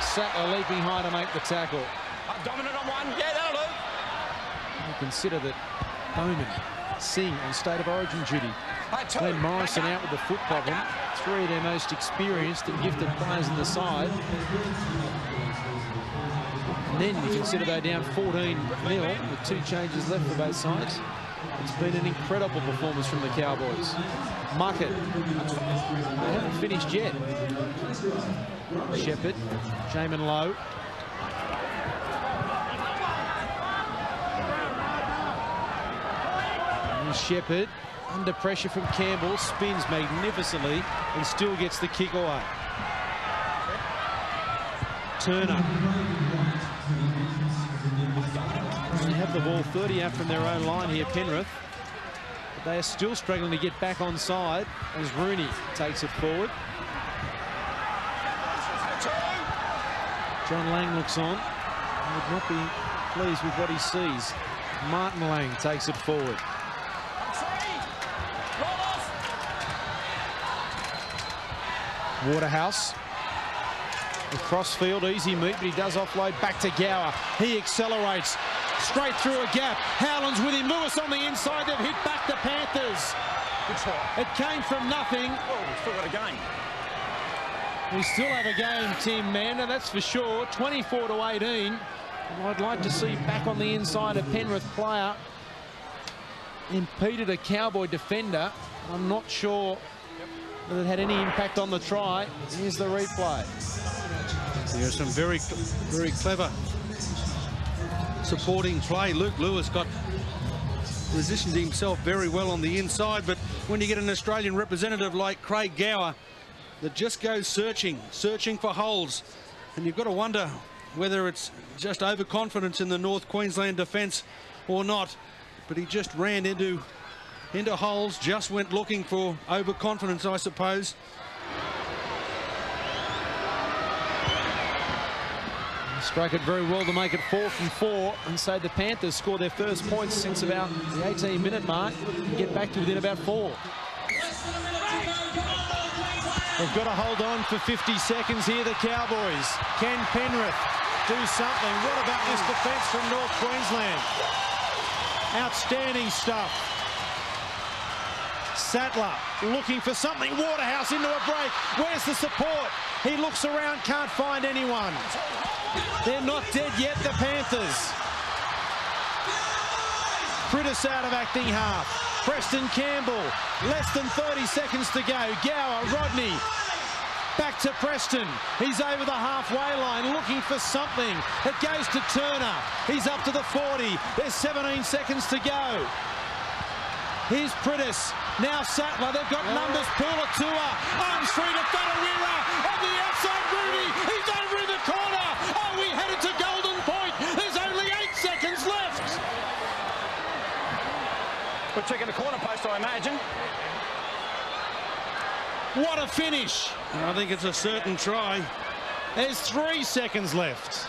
Sattler leaping high to make the tackle. Dominant on one. Yeah, that'll do. You consider that Bowman, Singh on State of Origin duty. Glenn Morrison out with the foot problem. 3 of their most experienced and gifted players in the side. And then you consider they're down 14-0 with 2 changes left for both sides. It's been an incredible performance from the Cowboys. Muckett. They haven't finished yet. Shepherd, Jamin Lowe. And Shepherd, under pressure from Campbell, spins magnificently and still gets the kick away. Turner. They have the ball 30 out from their own line here, Penrith. But they are still struggling to get back on side as Rooney takes it forward. John Lang looks on. He would not be pleased with what he sees. Martin Lang takes it forward. Waterhouse. Across field, easy meet, but he does offload back to Gower. He accelerates straight through a gap. Howland's with him. Lewis on the inside. They've hit back the Panthers. It came from nothing. Oh, we've still got a game. We still have a game, Tim Mander, that's for sure. 24-18. I'd like to see back on the inside a Penrith player impeded a Cowboy defender. I'm not sure that it had any impact on the try. Here's the replay. There's some very, very clever supporting play. Luke Lewis positioned himself very well on the inside, but when you get an Australian representative like Craig Gower that just goes searching for holes, and you've got to wonder whether it's just overconfidence in the North Queensland defence or not, but he just ran into holes, just went looking for overconfidence, I suppose. Struck it very well to make it 4 from 4, and so the Panthers score their first points since about the 18-minute mark and get back to within about 4. They've got to hold on for 50 seconds here, the Cowboys. Can Penrith do something? What about this defence from North Queensland? Outstanding stuff. Sattler looking for something. Waterhouse into a break. Where's the support? He looks around, can't find anyone. They're not dead yet, the Panthers. Critis out of acting half. Preston Campbell, less than 30 seconds to go. Gower, Rodney, back to Preston. He's over the halfway line looking for something. It goes to Turner. He's up to the 40. There's 17 seconds to go. Here's Critis. Now Sattler. They've got numbers. Pulatua. Armstrong to Wharewa. On the outside, Rudy. He's over in the corner. Oh, we headed to Golden Point. There's only 8 seconds left. We're checking the corner post, I imagine. What a finish. I think it's a certain try. There's 3 seconds left.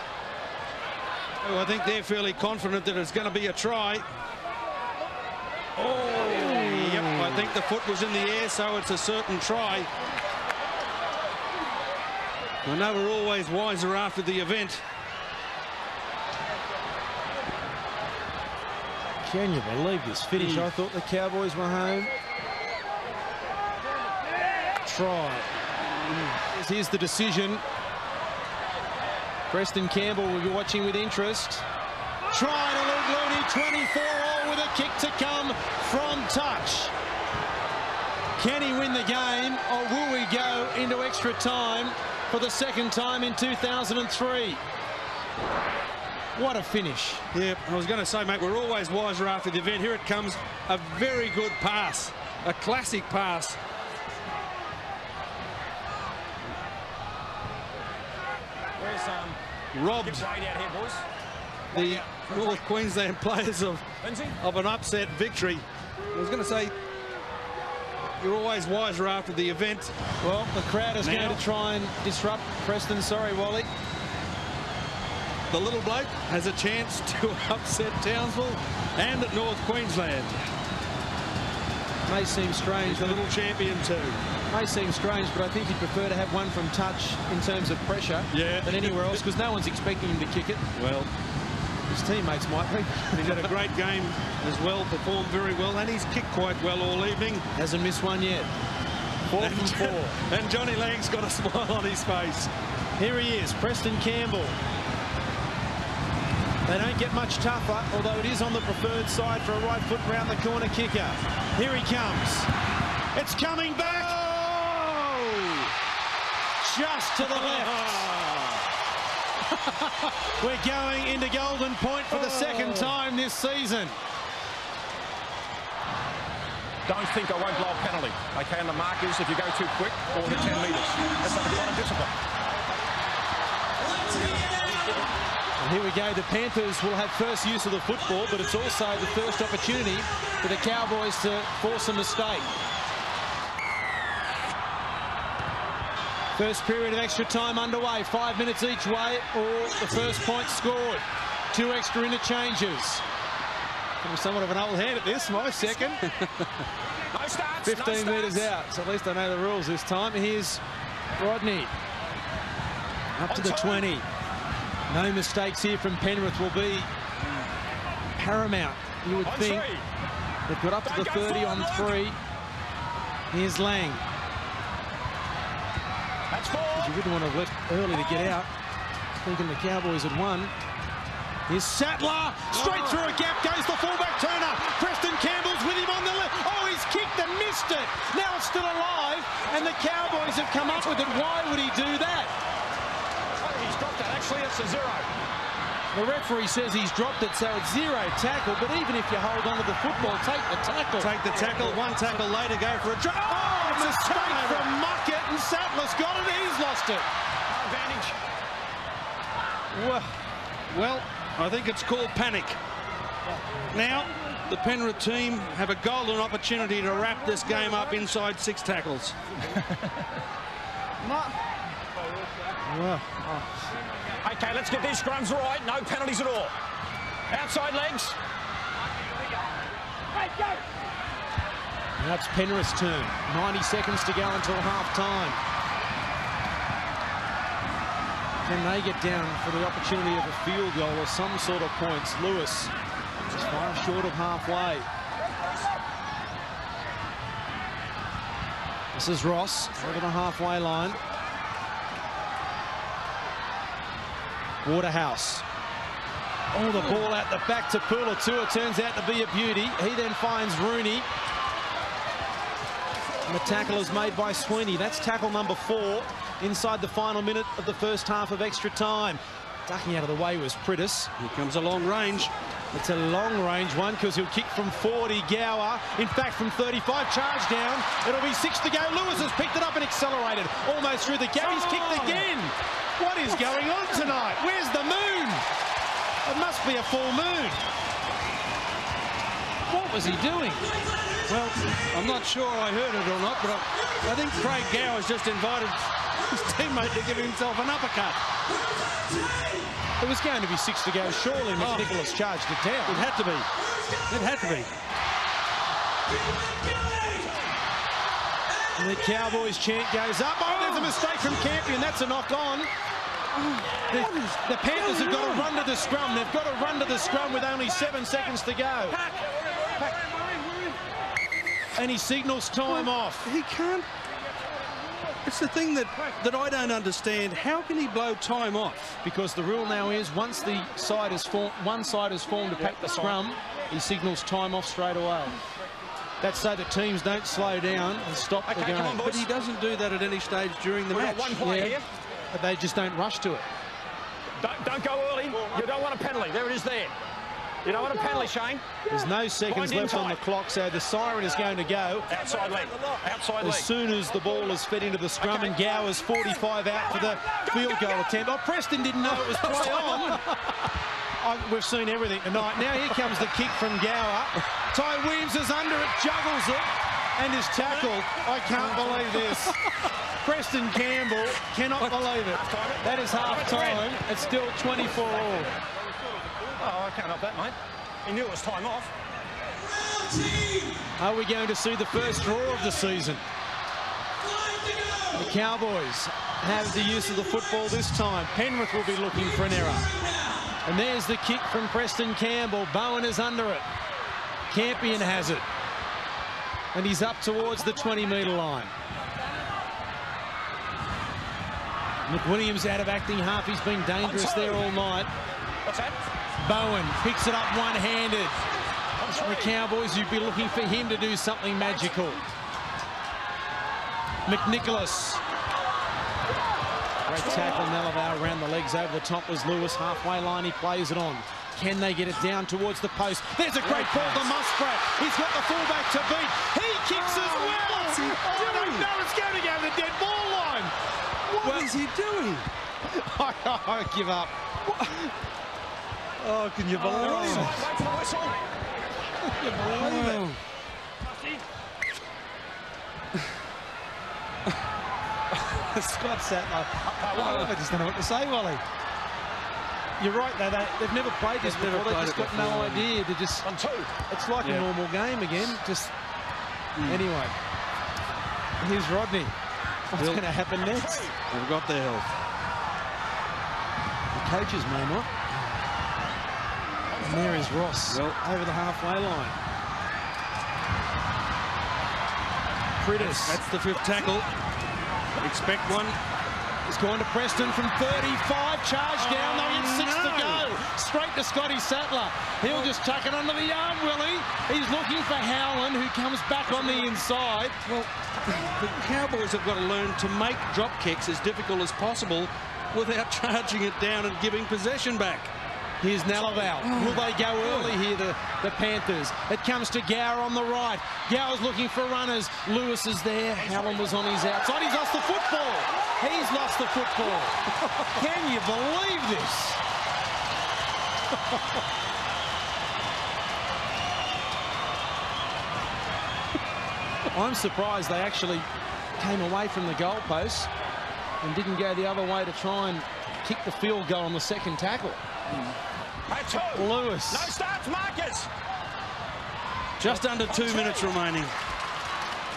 Oh, I think they're fairly confident that it's going to be a try. Oh, yep, I think the foot was in the air, so it's a certain try. I know we're always wiser after the event. Can you believe this finish? I thought the Cowboys were home. Try. Here's the decision. Preston Campbell will be watching with interest. Try to Luke Looney, 24-all with a kick to come from touch. Can he win the game, or will we go into extra time for the second time in 2003? What a finish. Yeah, I was going to say, mate, we're always wiser after the event. Here it comes, a very good pass, a classic pass. Robbed the North Queensland players of an upset victory. I was going to say, you're always wiser after the event. Well, the crowd is going to try and disrupt Preston. Sorry, Wally. The little bloke has a chance to upset Townsville and North Queensland. May seem strange. He's the little champion too. May seem strange, but I think he'd prefer to have one from touch in terms of pressure than anywhere else, because no one's expecting him to kick it. Well, his teammates might be. He's had a great game as well, performed very well, and he's kicked quite well all evening. Hasn't missed one yet. 4 from 4. And Johnny Lang's got a smile on his face. Here he is, Preston Campbell. They don't get much tougher, although it is on the preferred side for a right foot round the corner kicker. Here he comes. It's coming back. Oh! Just to the left. We're going into Golden Point for the second time this season. Don't think I won't blow a penalty. Okay, and the mark is if you go too quick or the 10 metres. That's a lot of discipline. And here we go. The Panthers will have first use of the football, but it's also the first opportunity for the Cowboys to force a mistake. First period of extra time underway. 5 minutes each way, or the first point scored. 2 extra interchanges. I'm somewhat of an old hand at this, my second. 15 metres out, so at least I know the rules this time. Here's Rodney. Up to the 20. No mistakes here from Penrith will be paramount, you would think. They've got up to the 30 on 3. Here's Lang. You wouldn't want to have left early to get out, thinking the Cowboys had won. Here's Sattler, straight through a gap goes the fullback Turner. Preston Campbell's with him on the left. Oh, he's kicked and missed it. Now it's still alive, and the Cowboys have come up with it. Why would he do that? Obviously, it's a 0. The referee says he's dropped it, so it's 0 tackle. But even if you hold on to the football, take the tackle. Take the tackle. One tackle later, go for a drop. Oh, it's a mistake from Muckett, and Sattler's got it. He's lost it. Advantage. Well, I think it's called panic. Now, the Penrith team have a golden opportunity to wrap this game up inside 6 tackles. Okay, let's get these scrums right. No penalties at all. Outside legs. Now it's Penrith's turn. 90 seconds to go until half-time. Can they get down for the opportunity of a field goal or some sort of points? Lewis just far short of halfway. This is Ross over the halfway line. Waterhouse. Oh, the ball out the back to Pulatua turns out to be a beauty. He then finds Rooney. And the tackle is made by Sweeney. That's tackle number 4 inside the final minute of the first half of extra time. Ducking out of the way was Prittis. Here comes a long range. It's a long range one because he'll kick from 40. Gower, in fact, from 35, charge down. It'll be 6 to go. Lewis has picked it up and accelerated almost through the gap. He's kicked again. What is going on tonight? Where's the moon? It must be a full moon. What was he doing? Well, I'm not sure I heard it or not, but I think Craig Gower's just invited his teammate to give himself an uppercut. It was going to be 6 to go. Surely McNicholas charged it down. It had to be. It had to be. And the Cowboys chant goes up. Oh, there's a mistake from Campion. That's a knock on. The Panthers have got to run to the scrum. They've got to run to the scrum with only 7 seconds to go. And he signals time off. He can't. It's the thing that I don't understand. How can he blow time off? Because the rule now is once the side is one side is formed to pack the scrum, he signals time off straight away. That's so that teams don't slow down and stop the game. Come on, but he doesn't do that at any stage during the match. Got one play here. But they just don't rush to it. Don't go early. You don't want a penalty. There it is there. You don't want a penalty, Shane. There's no seconds left on the clock, so the siren is going to go. Outside leg. Outside leg. As soon as the ball is fed into the scrum, and Gower's 45 out for the field goal attempt. Oh, Preston didn't know it was play on. We've seen everything tonight. Now here comes the kick from Gower. Ty Williams is under it, juggles it, and is tackled. I can't believe this. Preston Campbell cannot believe it. That is half-time. It's still 24 all. Oh, I can't help that, mate. He knew it was time off. Are we going to see the first draw of the season? The Cowboys have the use of the football this time. Penrith will be looking for an error. And there's the kick from Preston Campbell. Bowen is under it. Campion has it. And he's up towards the 20-metre line. McWilliams out of acting half. He's been dangerous there all night. What's that? Bowen picks it up one-handed. The Cowboys, you'd be looking for him to do something magical. McNicholas. Great tackle, Nelavar around the legs over the top was Lewis. Halfway line, he plays it on. Can they get it down towards the post? There's a great ball to Muskrat. He's got the fullback to beat. He kicks as well. What's he doing? No, it's going to go to the dead ball line. What is he doing? I give up. Oh, can you believe it? Can you believe it? Scott Sattler. I just don't know what to say, Wally. You're right, though. They've never played this before. They've just got no idea. They're just. It's like a normal game again. Just anyway. Here's Rodney. What's going to happen next? They've got their health. The coaches may not. And there is Ross over the halfway line. Prittis. That's the 5th tackle. Expect one. He's gone to Preston from 35. Charge down. They get 6 to go. Straight to Scotty Sattler. He'll just tuck it under the arm, will he? He's looking for Howland, who comes back on the inside. Well, the Cowboys have got to learn to make drop kicks as difficult as possible without charging it down and giving possession back. Here's Nalaval. Will they go early here, the Panthers? It comes to Gower on the right. Gower's looking for runners. Lewis is there. Hallam was on his outside. He's lost the football. He's lost the football. Can you believe this? I'm surprised they actually came away from the goalposts and didn't go the other way to try and kick the field goal on the second tackle. Lewis. No starts, Marcus. Just under 2 minutes remaining.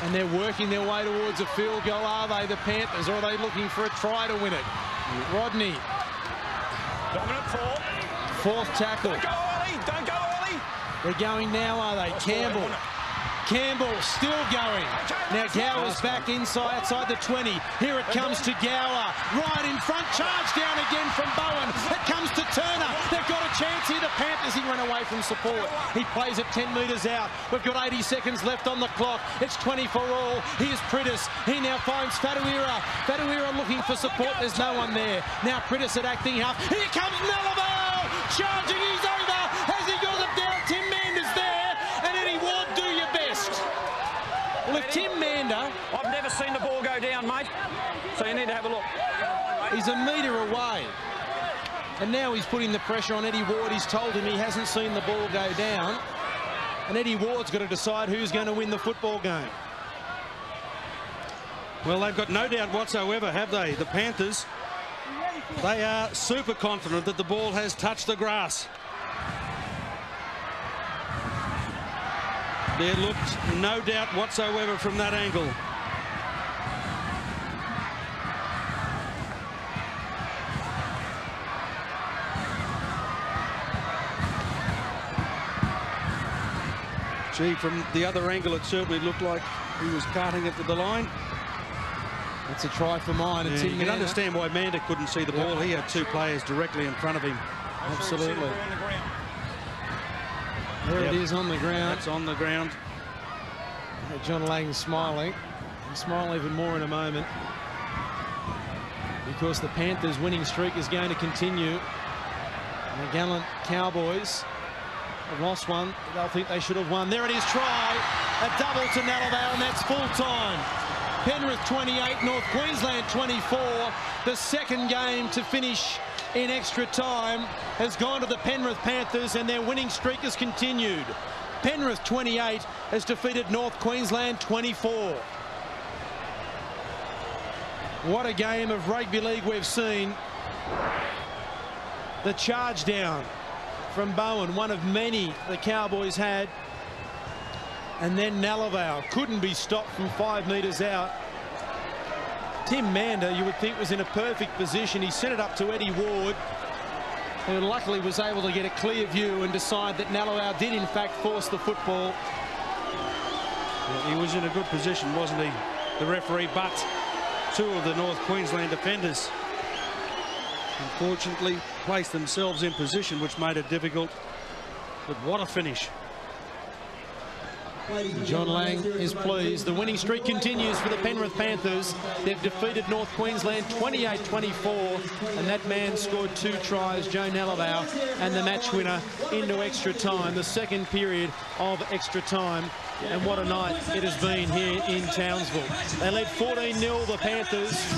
And they're working their way towards a field goal, are they, the Panthers, or are they looking for a try to win it? Rodney. Dominant four. Fourth tackle. Don't go early. Don't go early. They're going now, are they? Campbell. Campbell still going. Now Gower's back outside the 20. Here it comes to Gower. Right in front. Charge down again from Bowen. It comes to Turner. They've got a chance here. The Panthers, he ran away from support. He plays it 10 metres out. We've got 80 seconds left on the clock. It's 20 for all. Here's Prittis. He now finds Fatuira. Fatuira looking for support. There's no one there. Now Prittis at acting half. Here comes Nalaval. Charging. He's over. Has he got it down? Tim Mander's there. And Eddie Ward, do your best. Well, if Tim Mander... I've never seen the ball go down, mate. So you need to have a look. He's a metre away. And now he's putting the pressure on Eddie Ward. He's told him he hasn't seen the ball go down. And Eddie Ward's got to decide who's going to win the football game. Well, they've got no doubt whatsoever, have they? The Panthers, they are super confident that the ball has touched the grass. There looked no doubt whatsoever from that angle. Gee, from the other angle, it certainly looked like he was carting it to the line. It's a try for mine. Yeah, you can understand why Mander couldn't see the ball. He had two players directly in front of him. Absolutely. There it is on the ground. That's on the ground. John Lang smiling. He'll smile even more in a moment, because the Panthers' winning streak is going to continue. And the gallant Cowboys have lost one. They'll think they should have won. There it is, try. A double to Nalaval, and that's full time. Penrith 28, North Queensland 24. The second game to finish in extra time has gone to the Penrith Panthers, and their winning streak has continued. Penrith 28 has defeated North Queensland 24. What a game of rugby league we've seen. The charge down from Bowen, one of many the Cowboys had. And then Nalaval couldn't be stopped from 5 metres out. Tim Mander, you would think, was in a perfect position. He sent it up to Eddie Ward, who luckily was able to get a clear view and decide that Nalaval did in fact force the football. Yeah, he was in a good position, wasn't he, the referee? But two of the North Queensland defenders unfortunately placed themselves in position, which made it difficult. But what a finish. John Lang is pleased. The winning streak continues for the Penrith Panthers. They've defeated North Queensland 28-24, and that man scored 2 tries, Joe Nalaval, and the match winner into extra time, the second period of extra time. And what a night it has been here in Townsville. They led 14-0, the Panthers,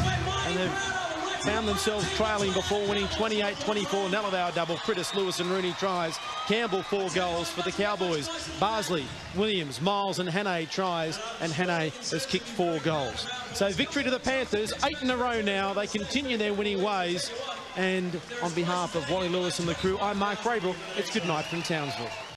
and they've found themselves trailing before winning 28-24. Nalaval double, Prittis, Lewis and Rooney tries. Campbell 4 goals for the Cowboys. Barsley, Williams, Miles and Hannay tries, and Hannay has kicked 4 goals. So victory to the Panthers, 8 in a row now. They continue their winning ways. And on behalf of Wally Lewis and the crew, I'm Mark Braybrook. It's good night from Townsville.